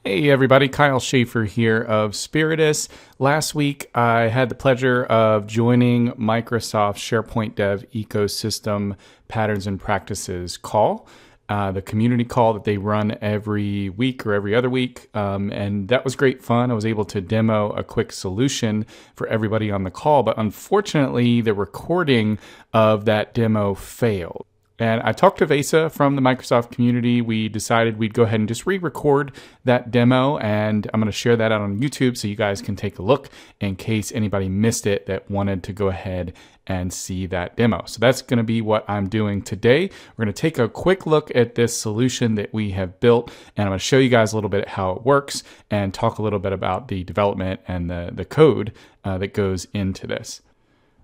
Hey everybody, Kyle Schaeffer here of Spiritous. Last week I had the pleasure of joining Microsoft SharePoint Dev Ecosystem Patterns and Practices call, the community call that they run every week or every other week, and that was great fun. I was able to demo a quick solution for everybody on the call, but unfortunately the recording of that demo failed. And I talked to Vesa from the Microsoft community. We decided we'd go ahead and just re-record that demo, and I'm going to share that out on YouTube so you guys can take a look in case anybody missed it that wanted to go ahead and see that demo. So that's going to be what I'm doing today. We're going to take a quick look at this solution that we have built, and I'm going to show you guys a little bit how it works and talk a little bit about the development and the code that goes into this.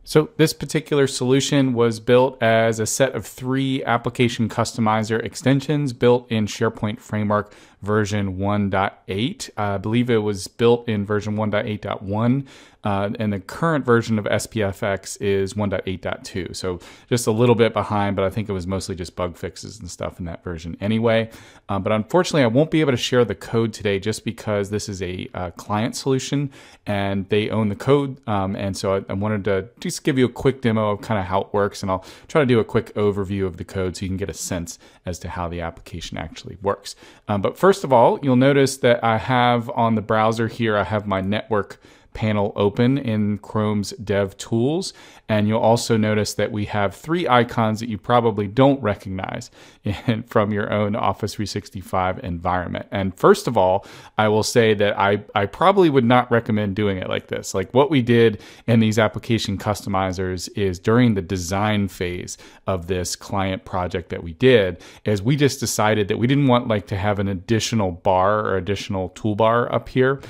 So this particular solution was built as a set of 3 application customizer extensions built in SharePoint Framework version 1.8. I believe it was built in version 1.8.1, and the current version of SPFX is 1.8.2. So just a little bit behind, but I think it was mostly just bug fixes and stuff in that version anyway. But unfortunately, I won't be able to share the code today just because this is a client solution and they own the code. And so I wanted to just give you a quick demo of kind of how it works, and I'll try to do a quick overview of the code so you can get a sense as to how the application actually works. But first of all, you'll notice that I have on the browser here, I have my network panel open in Chrome's Dev Tools, and you'll also notice that we have 3 icons that you probably don't recognize from your own Office 365 environment. And first of all, I will say that I probably would not recommend doing it like this. Like what we did in these application customizers is during the design phase of this client project that we did, is we just decided that we didn't want like to have an additional bar or additional toolbar up here.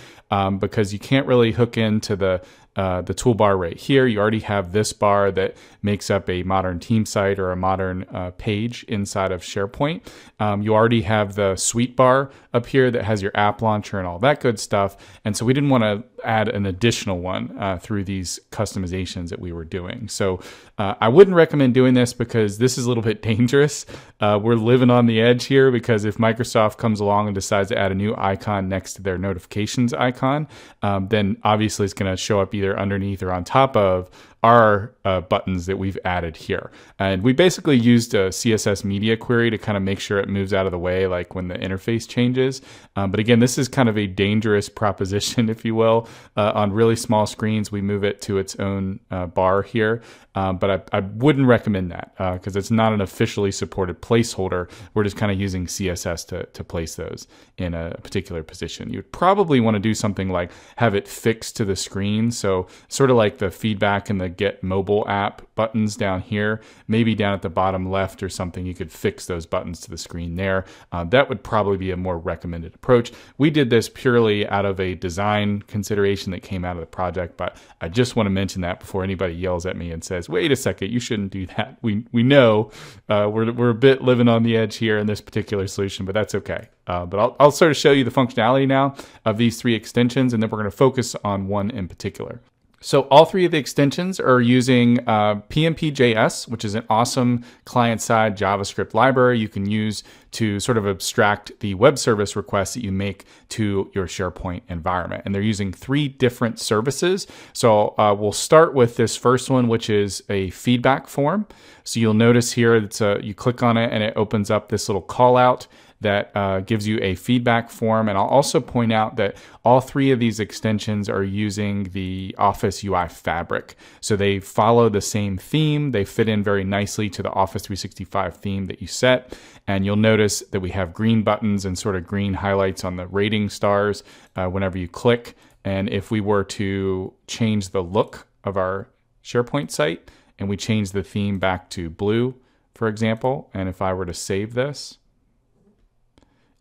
Because you can't really hook into the toolbar right here. You already have this bar that makes up a modern team site or a modern page inside of SharePoint. You already have the suite bar up here that has your app launcher and all that good stuff. And so we didn't want to add an additional one through these customizations that we were doing. So I wouldn't recommend doing this because this is a little bit dangerous. We're living on the edge here because if Microsoft comes along and decides to add a new icon next to their notifications icon, then obviously it's going to show up either underneath or on top of our buttons that we've added here. And we basically used a CSS media query to kind of make sure it moves out of the way like when the interface changes. But again, this is kind of a dangerous proposition, if you will. On really small screens, we move it to its own bar here. But I wouldn't recommend that because it's not an officially supported placeholder. We're just kind of using CSS to place those in a particular position. You'd probably want to do something like have it fixed to the screen. So sort of like the feedback and the Get Mobile app buttons down here, maybe down at the bottom left or something, you could fix those buttons to the screen there. That would probably be a more recommended approach. We did this purely out of a design consideration that came out of the project, but I just want to mention that before anybody yells at me and says, wait a second, you shouldn't do that. We know we're a bit living on the edge here in this particular solution, but that's okay. But I'll sort of show you the functionality now of these 3 extensions, and then we're going to focus on one in particular. So all 3 of the extensions are using PnP JS, which is an awesome client-side JavaScript library you can use to sort of abstract the web service requests that you make to your SharePoint environment. And they're using 3 different services. So we'll start with this first one, which is a feedback form. So you'll notice here, you click on it and it opens up this little call out that gives you a feedback form. And I'll also point out that all 3 of these extensions are using the Office UI fabric. So they follow the same theme. They fit in very nicely to the Office 365 theme that you set. And you'll notice that we have green buttons and sort of green highlights on the rating stars whenever you click. And if we were to change the look of our SharePoint site and we change the theme back to blue, for example, and if I were to save this,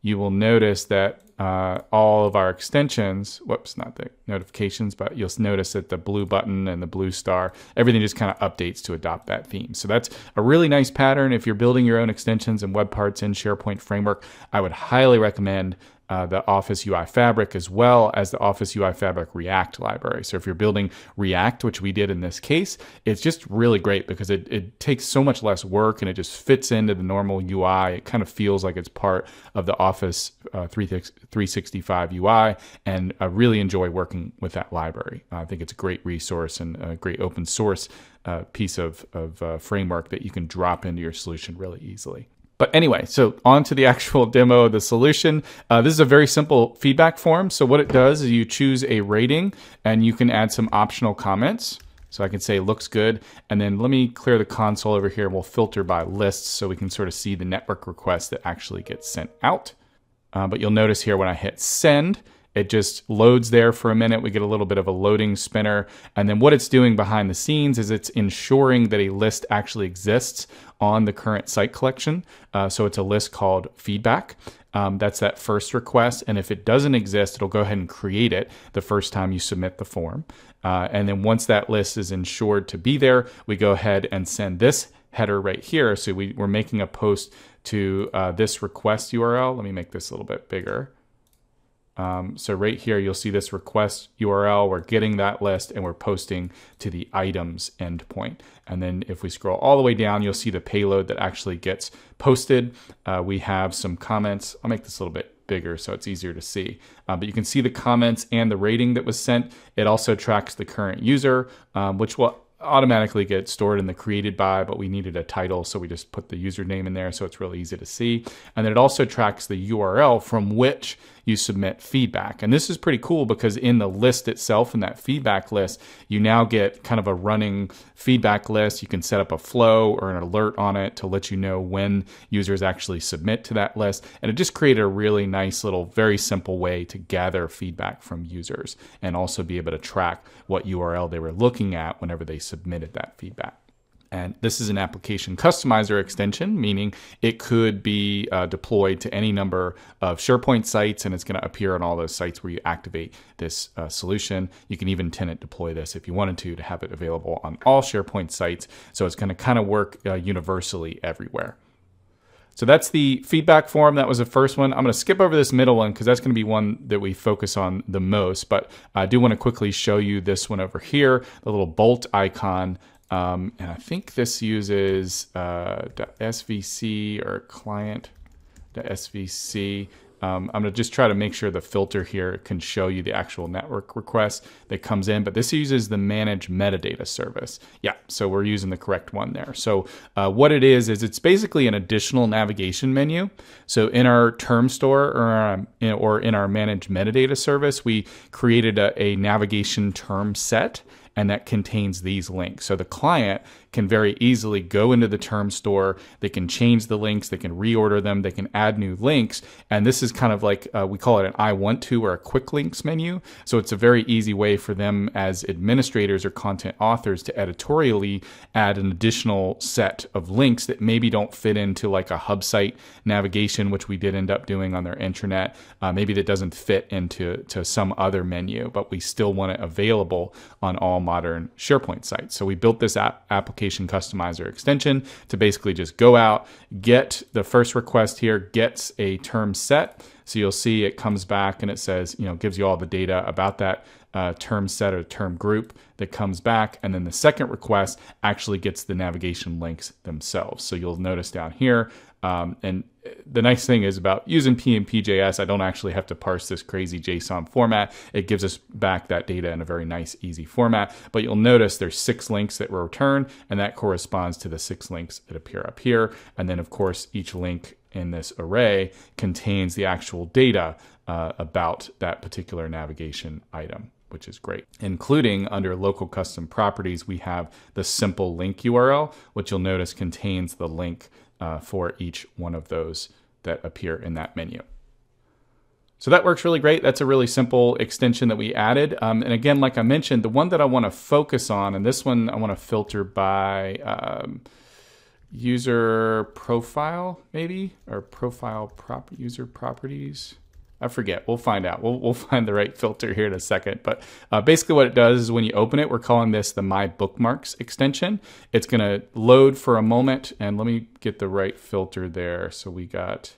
you will notice that all of our extensions, whoops, not the notifications, but you'll notice that the blue button and the blue star, everything just kind of updates to adopt that theme. So that's a really nice pattern. If you're building your own extensions and web parts in SharePoint Framework, I would highly recommend the Office UI Fabric as well as the Office UI Fabric React library. So if you're building React, which we did in this case, it's just really great because it takes so much less work and it just fits into the normal UI. It kind of feels like it's part of the Office 365 UI, and I really enjoy working with that library. I think it's a great resource and a great open source piece of framework that you can drop into your solution really easily. But anyway, so on to the actual demo of the solution. This is a very simple feedback form. So what it does is you choose a rating and you can add some optional comments. So I can say looks good. And then let me clear the console over here and we'll filter by lists so we can sort of see the network request that actually gets sent out. But you'll notice here when I hit send, it just loads there for a minute. We get a little bit of a loading spinner. And then what it's doing behind the scenes is it's ensuring that a list actually exists on the current site collection. So it's a list called feedback. That's that first request. And if it doesn't exist, it'll go ahead and create it the first time you submit the form. And then once that list is ensured to be there, we go ahead and send this header right here. So we're making a post to this request URL. Let me make this a little bit bigger. So right here, you'll see this request URL. We're getting that list and we're posting to the items endpoint. And then if we scroll all the way down, you'll see the payload that actually gets posted. We have some comments. I'll make this a little bit bigger so it's easier to see. But you can see the comments and the rating that was sent. It also tracks the current user, which will automatically get stored in the created by, but we needed a title, so we just put the username in there so it's really easy to see. And then it also tracks the URL from which you submit feedback. And this is pretty cool because in the list itself, in that feedback list, you now get kind of a running feedback list. You can set up a flow or an alert on it to let you know when users actually submit to that list. And it just created a really nice little, very simple way to gather feedback from users and also be able to track what URL they were looking at whenever they submitted that feedback. And this is an application customizer extension, meaning it could be deployed to any number of SharePoint sites, and it's going to appear on all those sites where you activate this solution. You can even tenant deploy this if you wanted to have it available on all SharePoint sites. So it's going to kind of work universally everywhere. So that's the feedback form. That was the first one. I'm going to skip over this middle one because that's going to be one that we focus on the most. But I do want to quickly show you this one over here, the little bolt icon. And I think this uses .svc or client.svc. I'm going to just try to make sure the filter here can show you the actual network request that comes in, but this uses the manage metadata service. Yeah, so we're using the correct one there. So what it is it's basically an additional navigation menu. So in our term store or in our manage metadata service, we created a navigation term set, and that contains these links. So the client can very easily go into the term store, they can change the links, they can reorder them, they can add new links. And this is kind of like, we call it an I want to or a quick links menu. So it's a very easy way for them as administrators or content authors to editorially add an additional set of links that maybe don't fit into like a hub site navigation, which we did end up doing on their intranet. Maybe that doesn't fit into some other menu, but we still want it available on all modern SharePoint sites. So we built this application customizer extension to basically just go out, get the first request here, gets a term set. So you'll see it comes back and it says, gives you all the data about that term set or term group that comes back. And then the second request actually gets the navigation links themselves. So you'll notice down here, and the nice thing is about using PnP JS, I don't actually have to parse this crazy JSON format. It gives us back that data in a very nice, easy format. But you'll notice there's 6 links that were returned, and that corresponds to the 6 links that appear up here. And then, of course, each link in this array contains the actual data about that particular navigation item, which is great. Including under local custom properties, we have the simple link URL, which you'll notice contains the link for each one of those that appear in that menu. So that works really great. That's a really simple extension that we added. And again, like I mentioned, the one that I want to focus on, and this one I want to filter by user profile, maybe, or user properties. I forget. We'll find out. We'll find the right filter here in a second. But basically what it does is when you open it, we're calling this the My Bookmarks extension. It's going to load for a moment. And let me get the right filter there. So we got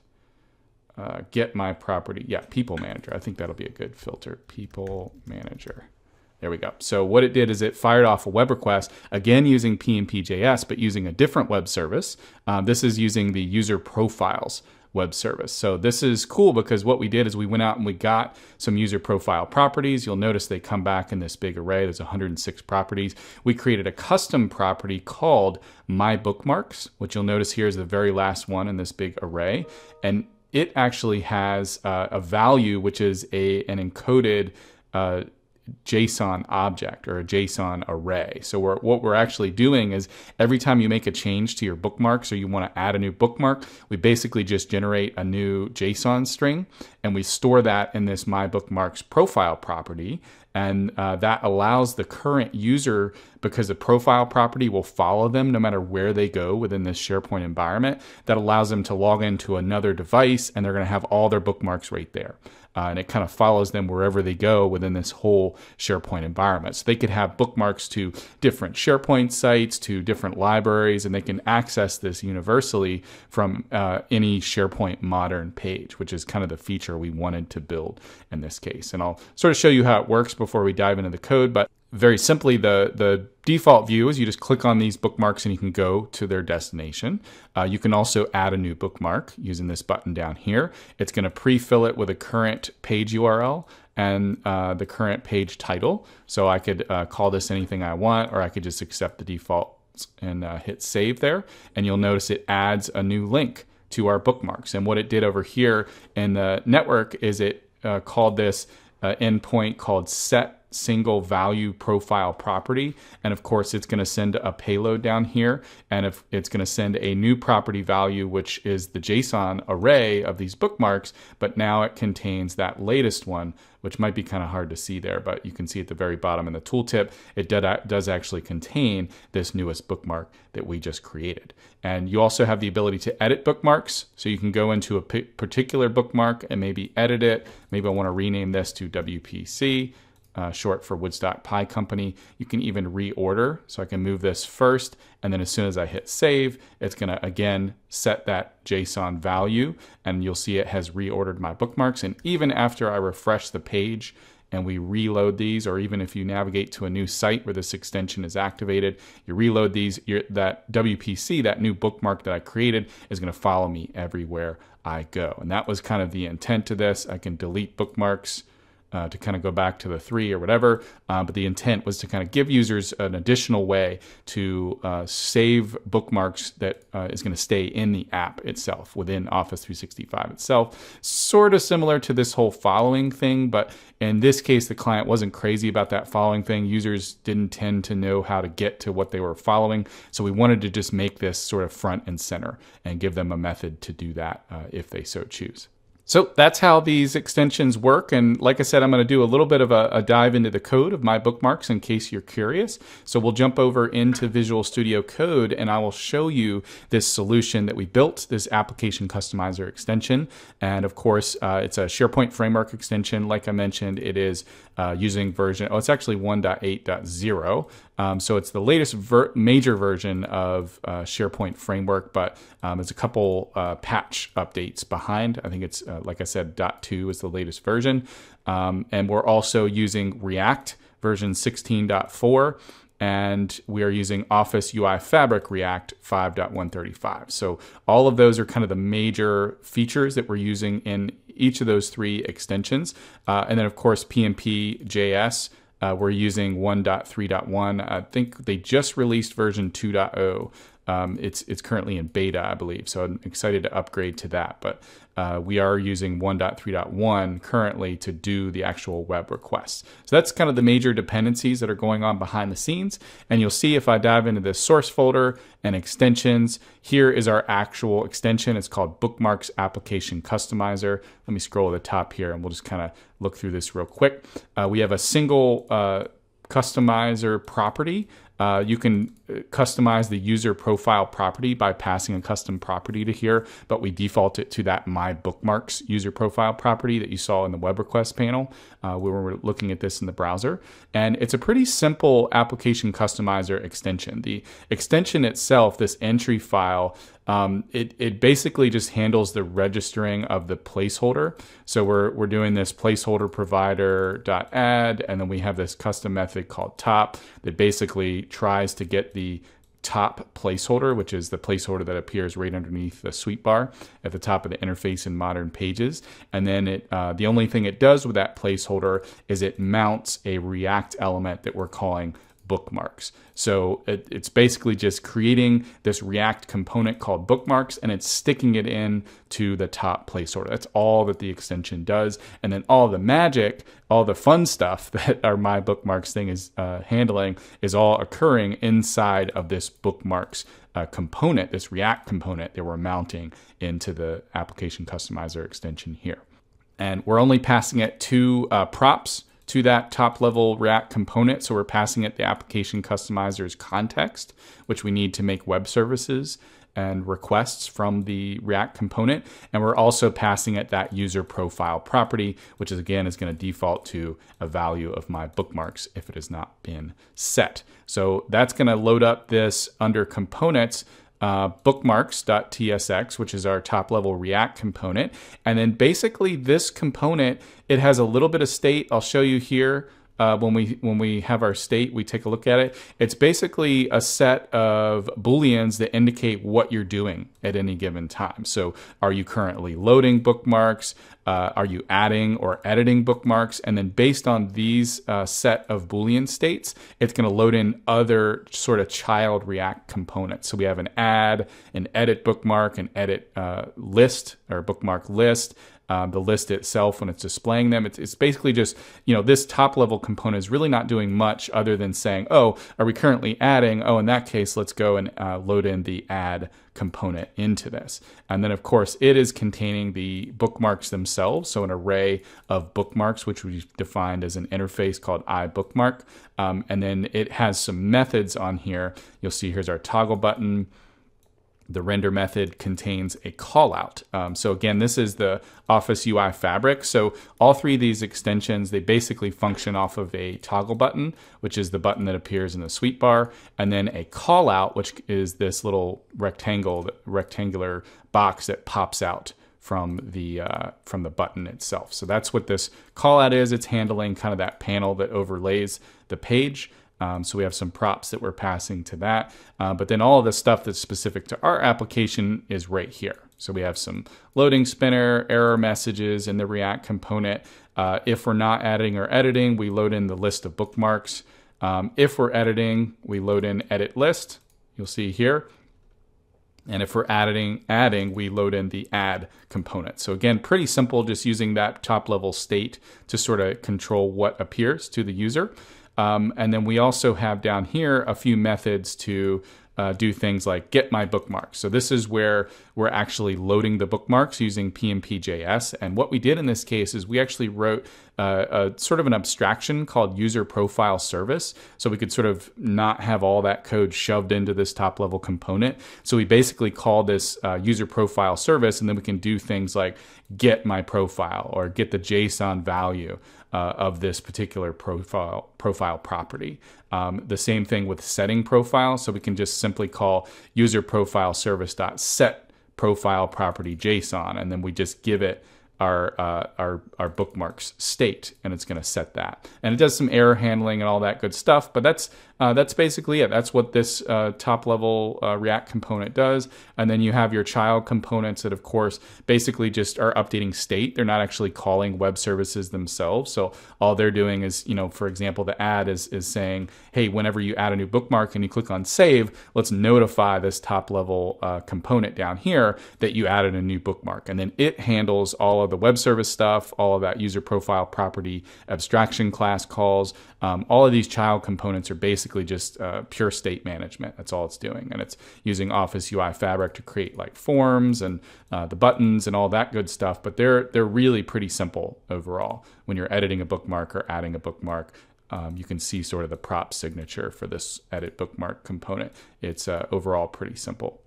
get my property. Yeah, people manager. I think that'll be a good filter. People manager. There we go. So what it did is it fired off a web request, again using PnP JS, but using a different web service. This is using the user profiles web service. So this is cool because what we did is we went out and we got some user profile properties. You'll notice they come back in this big array. There's 106 properties. We created a custom property called My Bookmarks, which you'll notice here is the very last one in this big array. And it actually has a value, which is an encoded JSON object or a JSON array. So what we're actually doing is every time you make a change to your bookmarks or you want to add a new bookmark, we basically just generate a new JSON string and we store that in this My Bookmarks profile property. And that allows the current user, because the profile property will follow them no matter where they go within this SharePoint environment, that allows them to log into another device and they're going to have all their bookmarks right there. And it kind of follows them wherever they go within this whole SharePoint environment. So they could have bookmarks to different SharePoint sites, to different libraries, and they can access this universally from any SharePoint modern page, which is kind of the feature we wanted to build in this case. And I'll sort of show you how it works before we dive into the code. But very simply, the default view is you just click on these bookmarks and you can go to their destination. You can also add a new bookmark using this button down here. It's going to pre-fill it with a current page URL and the current page title. So I could call this anything I want, or I could just accept the default and hit save there. And you'll notice it adds a new link to our bookmarks. And what it did over here in the network is it called this endpoint called set single value profile property. And of course, it's going to send a payload down here. And if it's going to send a new property value, which is the JSON array of these bookmarks, but now it contains that latest one, which might be kind of hard to see there, but you can see at the very bottom in the tooltip, it does actually contain this newest bookmark that we just created. And you also have the ability to edit bookmarks. So you can go into a particular bookmark and maybe edit it. Maybe I want to rename this to WPC. Short for Woodstock Pie Company. You can even reorder. So I can move this first, and then as soon as I hit save, it's going to again set that JSON value, and you'll see it has reordered my bookmarks. And even after I refresh the page and we reload these, or even if you navigate to a new site where this extension is activated, you reload these, that WPC, that new bookmark that I created, is going to follow me everywhere I go. And that was kind of the intent to this. I can delete bookmarks to kind of go back to the 3 or whatever. But the intent was to kind of give users an additional way to save bookmarks that is going to stay in the app itself, within Office 365 itself. Sort of similar to this whole following thing, but in this case, the client wasn't crazy about that following thing. Users didn't tend to know how to get to what they were following. So we wanted to just make this sort of front and center and give them a method to do that if they so choose. So that's how these extensions work. And like I said, I'm going to do a little bit of a dive into the code of My Bookmarks in case you're curious. So we'll jump over into Visual Studio Code and I will show you this solution that we built, this application customizer extension. And of course, it's a SharePoint Framework extension. Like I mentioned, it is using version, it's actually 1.8.0. So it's the latest major version of SharePoint Framework, but there's a couple patch updates behind. I think it's, like I said, .2 is the latest version. And we're also using React version 16.4. And we are using Office UI Fabric React 5.135. So all of those are kind of the major features that we're using in each of those 3 extensions. And then, of course, PnP JS, we're using 1.3.1. I think they just released version 2.0. It's currently in beta, I believe, so I'm excited to upgrade to that. But we are using 1.3.1 currently to do the actual web requests. So that's kind of the major dependencies that are going on behind the scenes. And you'll see if I dive into this source folder and extensions, here is our actual extension. It's called Bookmarks Application Customizer. Let me scroll to the top here and we'll just kind of look through this real quick. We have a single customizer property You can customize the user profile property by passing a custom property to here, but we default it to that My Bookmarks user profile property that you saw in the web request panel when we were looking at this in the browser. And it's a pretty simple application customizer extension. The extension itself, this entry file, it basically just handles the registering of the placeholder. So we're doing this placeholder provider.add, and then we have this custom method called top that basically tries to get the top placeholder, which is the placeholder that appears right underneath the sweep bar at the top of the interface in modern pages. And then the only thing it does with that placeholder is it mounts a React element that we're calling bookmarks. So it's basically just creating this React component called bookmarks, and it's sticking it in to the top placeholder. That's all that the extension does. And then all the magic, all the fun stuff that our My Bookmarks thing is handling is all occurring inside of this bookmarks component, this React component that we're mounting into the application customizer extension here. And we're only passing it two props to that top level React component. So we're passing it the application customizer's context, which we need to make web services and requests from the React component. And we're also passing it that user profile property, which is again is going to default to a value of My Bookmarks if it has not been set. So that's going to load up this under components, bookmarks.tsx, which is our top level React component. And then basically this component, it has a little bit of state. I'll show you here. When we have our state, we take a look at it. It's basically a set of Booleans that indicate what you're doing at any given time. So are you currently loading bookmarks? Are you adding or editing bookmarks? And then based on these set of Boolean states, it's going to load in other sort of child React components. So we have an add, an edit bookmark, an edit list or bookmark list. The list itself, when it's displaying them, it's basically just, this top level component is really not doing much other than saying, oh, are we currently adding? Oh, in that case, let's go and load in the add component into this. And then, of course, it is containing the bookmarks themselves. So an array of bookmarks, which we've defined as an interface called iBookmark. And then it has some methods on here. You'll see here's our toggle button. The render method contains a callout. So again, this is the Office UI fabric. So all three of these extensions, they basically function off of a toggle button, which is the button that appears in the sweep bar, and then a callout, which is this little rectangular box that pops out from the button itself. So that's what this callout is. It's handling kind of that panel that overlays the page. So we have some props that we're passing to that. But then all of the stuff that's specific to our application is right here. So we have some loading spinner, error messages in the React component. If we're not adding or editing, we load in the list of bookmarks. If we're editing, we load in edit list. You'll see here. And if we're adding, we load in the add component. So again, pretty simple, just using that top level state to sort of control what appears to the user. And then we also have down here a few methods to do things like get my bookmarks. So this is where we're actually loading the bookmarks using PnP JS. And what we did in this case is we actually wrote a sort of an abstraction called user profile service. So we could sort of not have all that code shoved into this top level component. So we basically call this user profile service, and then we can do things like get my profile or get the JSON value of this particular profile property. The same thing with setting profile. So we can just simply call user profile service.set profile property JSON, and then we just give it our bookmarks state, and it's going to set that. And it does some error handling and all that good stuff, but that's basically it. That's what this top level React component does. And then you have your child components that, of course, basically just are updating state. They're not actually calling web services themselves. So all they're doing is, for example, the add is saying, hey, whenever you add a new bookmark and you click on save, let's notify this top level component down here that you added a new bookmark. And then it handles all of the web service stuff, all of that user profile property abstraction class calls. All of these child components are basically just pure state management. That's all it's doing. And it's using Office UI Fabric to create like forms and the buttons and all that good stuff. But they're really pretty simple overall when you're editing a bookmark or adding a bookmark. you can see sort of the prop signature for this edit bookmark component. It's overall pretty simple.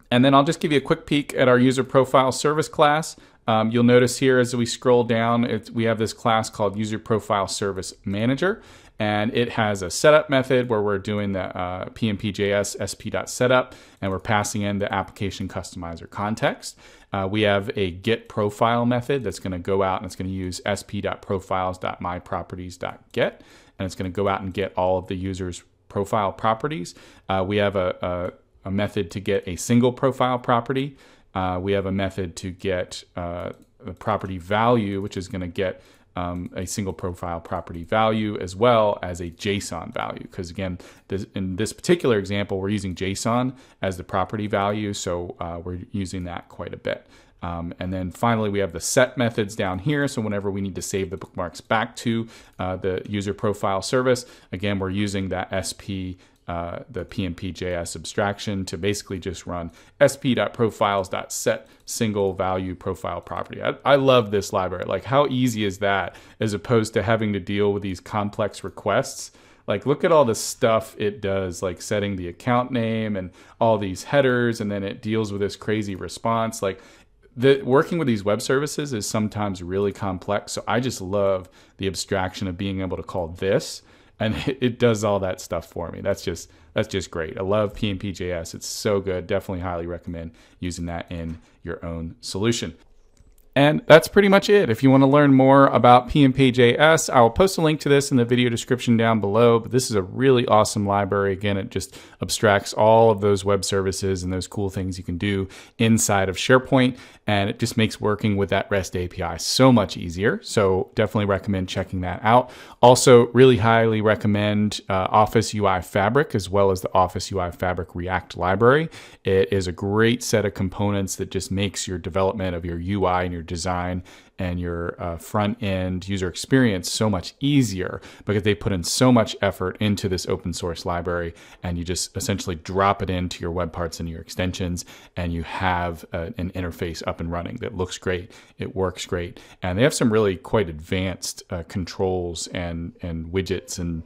And then I'll just give you a quick peek at our user profile service class. You'll notice here as we scroll down, we have this class called User Profile Service Manager. And it has a setup method where we're doing the PnP JS sp.setup, and we're passing in the application customizer context. We have a get profile method that's going to go out and it's going to use sp.profiles.myproperties.get, and it's going to go out and get all of the user's profile properties. We have a method to get a single profile property. We have a method to get the property value, which is going to get a single profile property value as well as a JSON value. Because again, in this particular example, we're using JSON as the property value, so we're using that quite a bit. And then finally, we have the set methods down here. So whenever we need to save the bookmarks back to the user profile service, again, we're using that SP, the PnP JS abstraction to basically just run sp.profiles.set single value profile property. I love this library. Like, how easy is that as opposed to having to deal with these complex requests? Like, look at all the stuff it does, like setting the account name and all these headers, and then it deals with this crazy response. Like, working with these web services is sometimes really complex. So I just love the abstraction of being able to call this, and it does all that stuff for me. That's just great. I love PnP JS. It's so good. Definitely highly recommend using that in your own solution. And that's pretty much it. If you want to learn more about PnP JS, I will post a link to this in the video description down below. But this is a really awesome library. Again, it just abstracts all of those web services and those cool things you can do inside of SharePoint. And it just makes working with that REST API so much easier. So definitely recommend checking that out. Also, really highly recommend Office UI Fabric as well as the Office UI Fabric React library. It is a great set of components that just makes your development of your UI and your design and your front end user experience so much easier because they put in so much effort into this open source library, and you just essentially drop it into your web parts and your extensions, and you have an interface up and running that looks great, it works great, and they have some really quite advanced controls and widgets and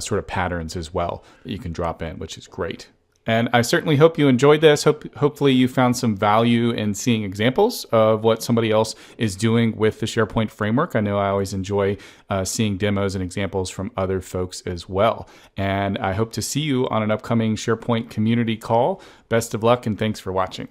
sort of patterns as well that you can drop in, which is great. And I certainly hope you enjoyed this. Hopefully you found some value in seeing examples of what somebody else is doing with the SharePoint framework. I know I always enjoy seeing demos and examples from other folks as well. And I hope to see you on an upcoming SharePoint community call. Best of luck and thanks for watching.